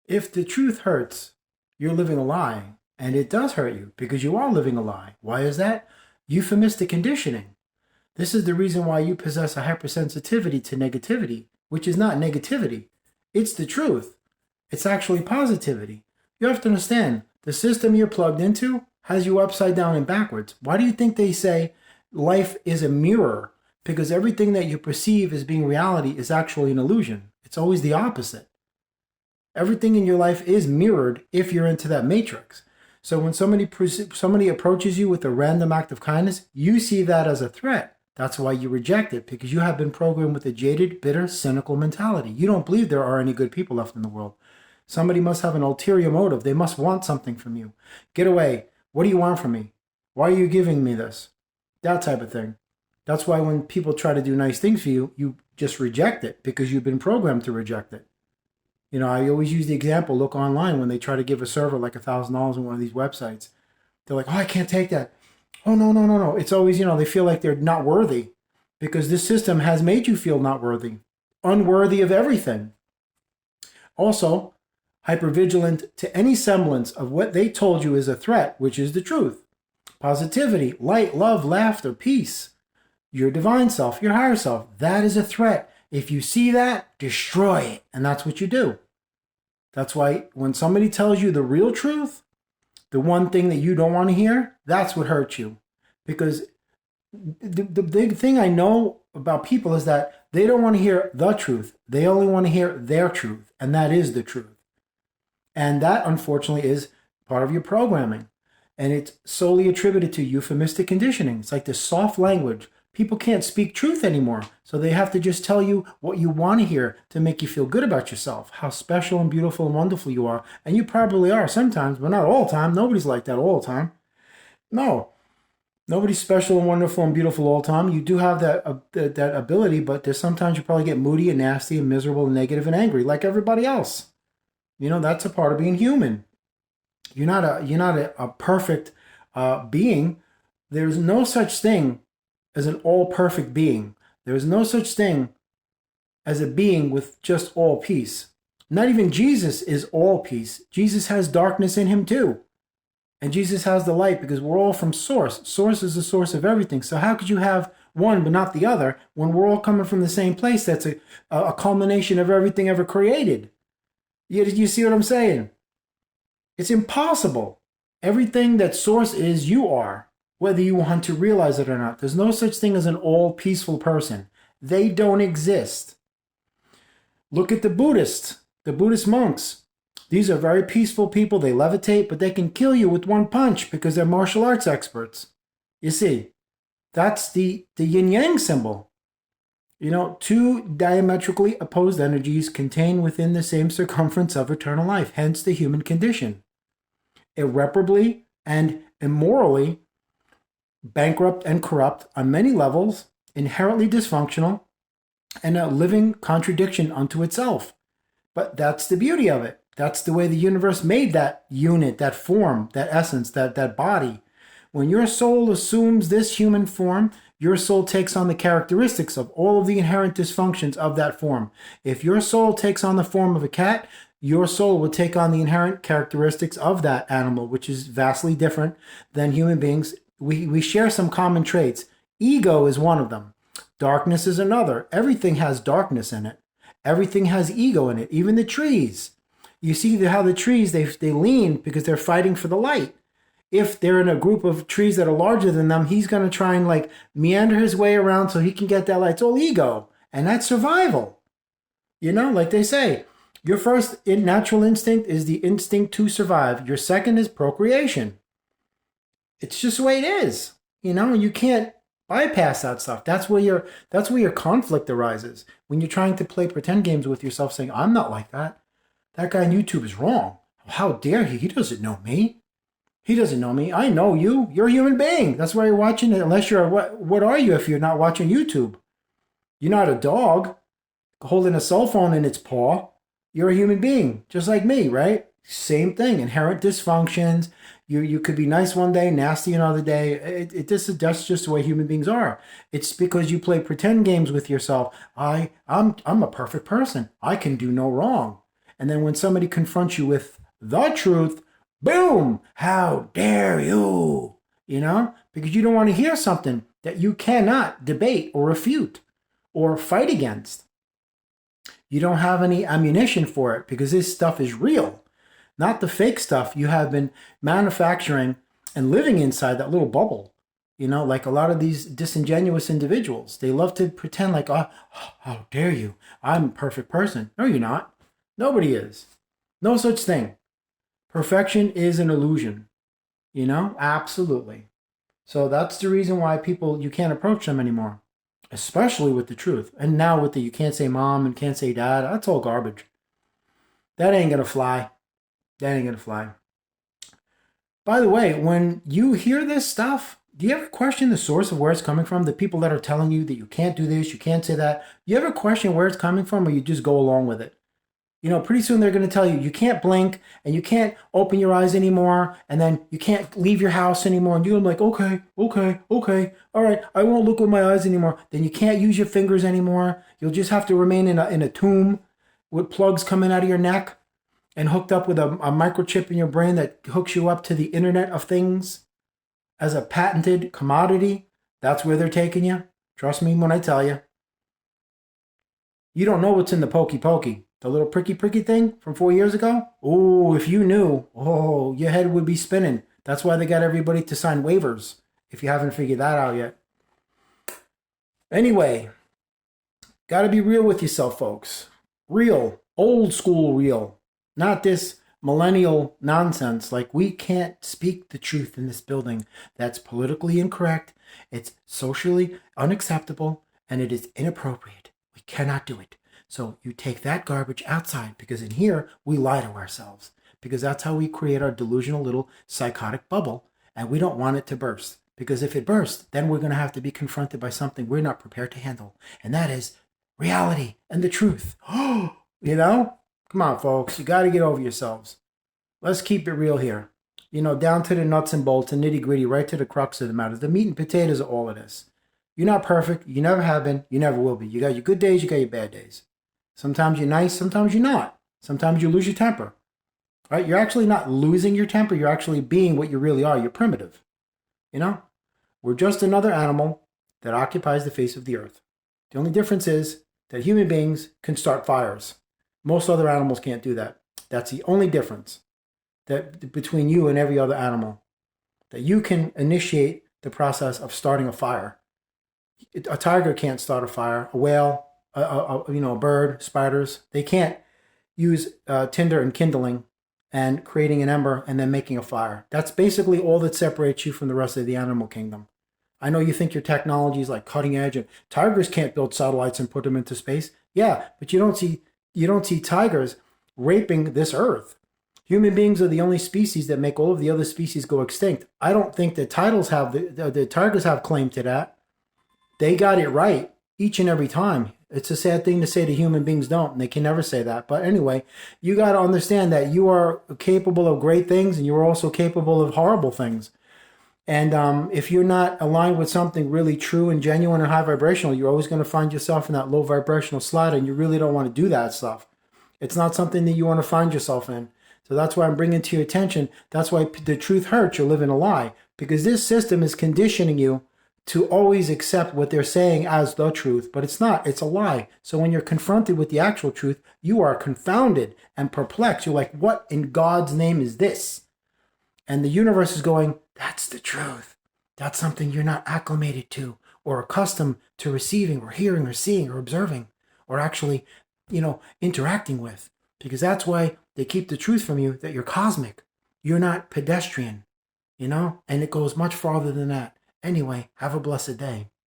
If the truth hurts, you're living a lie. And it does hurt you because you are living a lie. Why is that? Euphemistic conditioning. This is the reason why you possess a hypersensitivity to negativity, which is not negativity. It's the truth. It's actually positivity. You have to understand, the system you're plugged into has you upside down and backwards. Why do you think they say life is a mirror? Because everything that you perceive as being reality is actually an illusion. It's always the opposite. Everything in your life is mirrored if you're into that matrix. So when somebody approaches you with a random act of kindness, you see that as a threat. That's why you reject it, because you have been programmed with a jaded, bitter, cynical mentality. You don't believe there are any good people left in the world. Somebody must have an ulterior motive. They must want something from you. Get away. What do you want from me? Why are you giving me this? That type of thing. That's why when people try to do nice things for you, you just reject it because you've been programmed to reject it. You know, I always use the example, look online when they try to give a server like $1,000 on one of these websites. They're like, oh, I can't take that. Oh, no, no, no, no. It's always, they feel like they're not worthy because this system has made you feel not worthy, unworthy of everything. Also, hypervigilant to any semblance of what they told you is a threat, which is the truth. Positivity, light, love, laughter, peace, your divine self, your higher self, that is a threat. If you see that, destroy it. And that's what you do. That's why when somebody tells you the real truth, the one thing that you don't want to hear, that's what hurts you. Because the big thing I know about people is that they don't want to hear the truth. They only want to hear their truth. And that is the truth. And that, unfortunately, is part of your programming. And it's solely attributed to euphemistic conditioning. It's like this soft language. People can't speak truth anymore. So they have to just tell you what you want to hear to make you feel good about yourself, how special and beautiful and wonderful you are. And you probably are sometimes, but not all the time. Nobody's like that all the time. No, nobody's special and wonderful and beautiful all the time. You do have that ability, but there's sometimes you probably get moody and nasty and miserable and negative and angry like everybody else. That's a part of being human. You're not a perfect being. There's no such thing as an all-perfect being. There is no such thing as a being with just all peace. Not even Jesus is all peace. Jesus has darkness in him too. And Jesus has the light because we're all from Source. Source is the source of everything. So how could you have one but not the other when we're all coming from the same place that's a culmination of everything ever created? You see what I'm saying? It's impossible. Everything that Source is, you are, whether you want to realize it or not. There's no such thing as an all peaceful person. They don't exist. Look at the Buddhist monks. These are very peaceful people. They levitate, but they can kill you with one punch because they're martial arts experts. You see, that's the yin-yang symbol. Two diametrically opposed energies contained within the same circumference of eternal life, hence the human condition. Irreparably and immorally bankrupt and corrupt on many levels, inherently dysfunctional, and a living contradiction unto itself. But that's the beauty of it. That's the way the universe made that unit, that form, that essence, that body. When your soul assumes this human form, your soul takes on the characteristics of all of the inherent dysfunctions of that form. If your soul takes on the form of a cat, your soul will take on the inherent characteristics of that animal, which is vastly different than human beings. We share some common traits. Ego is one of them. Darkness is another. Everything has darkness in it. Everything has ego in it, even the trees. You see how the trees, they lean because they're fighting for the light. If they're in a group of trees that are larger than them, he's going to try and meander his way around so he can get that light. It's all ego. And that's survival. Like they say, your first natural instinct is the instinct to survive. Your second is procreation. It's just the way it is. You can't bypass that stuff. That's where your conflict arises. When you're trying to play pretend games with yourself saying, I'm not like that. That guy on YouTube is wrong. How dare he? He doesn't know me. He doesn't know me. I know you. You're a human being. That's why you're watching it. Unless you're what are you if you're not watching YouTube? You're not a dog holding a cell phone in its paw. You're a human being, just like me, right? Same thing. Inherent dysfunctions. You could be nice one day, nasty another day. That's just the way human beings are. It's because you play pretend games with yourself. I'm a perfect person. I can do no wrong. And then when somebody confronts you with the truth, boom, how dare you? You know, because you don't want to hear something that you cannot debate or refute or fight against. You don't have any ammunition for it because this stuff is real, not the fake stuff you have been manufacturing and living inside that little bubble. You know, like a lot of these disingenuous individuals, they love to pretend like, oh, how dare you? I'm a perfect person. No, you're not. Nobody is. No such thing. Perfection is an illusion. You know, absolutely. So that's the reason why people, you can't approach them anymore, especially with the truth. And now with the, you can't say mom and can't say dad, that's all garbage. That ain't going to fly. That ain't going to fly. By the way, when you hear this stuff, do you ever question the source of where it's coming from? The people that are telling you that you can't do this, you can't say that. Do you ever question where it's coming from, or you just go along with it? You know, pretty soon they're going to tell you can't blink and you can't open your eyes anymore, and then you can't leave your house anymore. And you're like, okay, all right, I won't look with my eyes anymore. Then you can't use your fingers anymore. You'll just have to remain in a tomb with plugs coming out of your neck and hooked up with a microchip in your brain that hooks you up to the Internet of Things as a patented commodity. That's where they're taking you. Trust me when I tell you. You don't know what's in the pokey pokey. The little pricky thing from 4 years ago? Oh, if you knew, oh, your head would be spinning. That's why they got everybody to sign waivers, if you haven't figured that out yet. Anyway, got to be real with yourself, folks. Real, old school real. Not this millennial nonsense. Like, we can't speak the truth in this building. That's politically incorrect. It's socially unacceptable, and it is inappropriate. We cannot do it. So you take that garbage outside, because in here we lie to ourselves, because that's how we create our delusional little psychotic bubble, and we don't want it to burst, because if it bursts, then we're going to have to be confronted by something we're not prepared to handle, and that is reality and the truth. You know? Come on, folks. You got to get over yourselves. Let's keep it real here. You know, down to the nuts and bolts and nitty gritty, right to the crux of the matter. The meat and potatoes are all it is. You're not perfect. You never have been. You never will be. You got your good days. You got your bad days. Sometimes you're nice, sometimes you're not. Sometimes you lose your temper. Right? You're actually not losing your temper. You're actually being what you really are. You're primitive. You know? We're just another animal that occupies the face of the earth. The only difference is that human beings can start fires. Most other animals can't do that. That's the only difference that between you and every other animal. That you can initiate the process of starting a fire. A tiger can't start a fire. A whale, a bird, spiders, they can't use tinder and kindling and creating an ember and then making a fire. That's basically all that separates you from the rest of the animal kingdom. I know you think your technology is like cutting edge, and tigers can't build satellites and put them into space. Yeah, but you don't see tigers raping this earth. Human beings are the only species that make all of the other species go extinct. I don't think the tigers have claim to that. They got it right each and every time. It's a sad thing to say that human beings don't, and they can never say that. But anyway, you got to understand that you are capable of great things, and you are also capable of horrible things. And if you're not aligned with something really true and genuine and high vibrational, you're always going to find yourself in that low vibrational slot, and you really don't want to do that stuff. It's not something that you want to find yourself in. So that's why I'm bringing to your attention. That's why the truth hurts. You're living a lie, because this system is conditioning you to always accept what they're saying as the truth, but it's not. It's a lie. So when you're confronted with the actual truth, you are confounded and perplexed. You're like, what in God's name is this? And the universe is going, that's the truth. That's something you're not acclimated to or accustomed to receiving or hearing or seeing or observing or actually, interacting with. Because that's why they keep the truth from you, that you're cosmic. You're not pedestrian, and it goes much farther than that. Anyway, have a blessed day.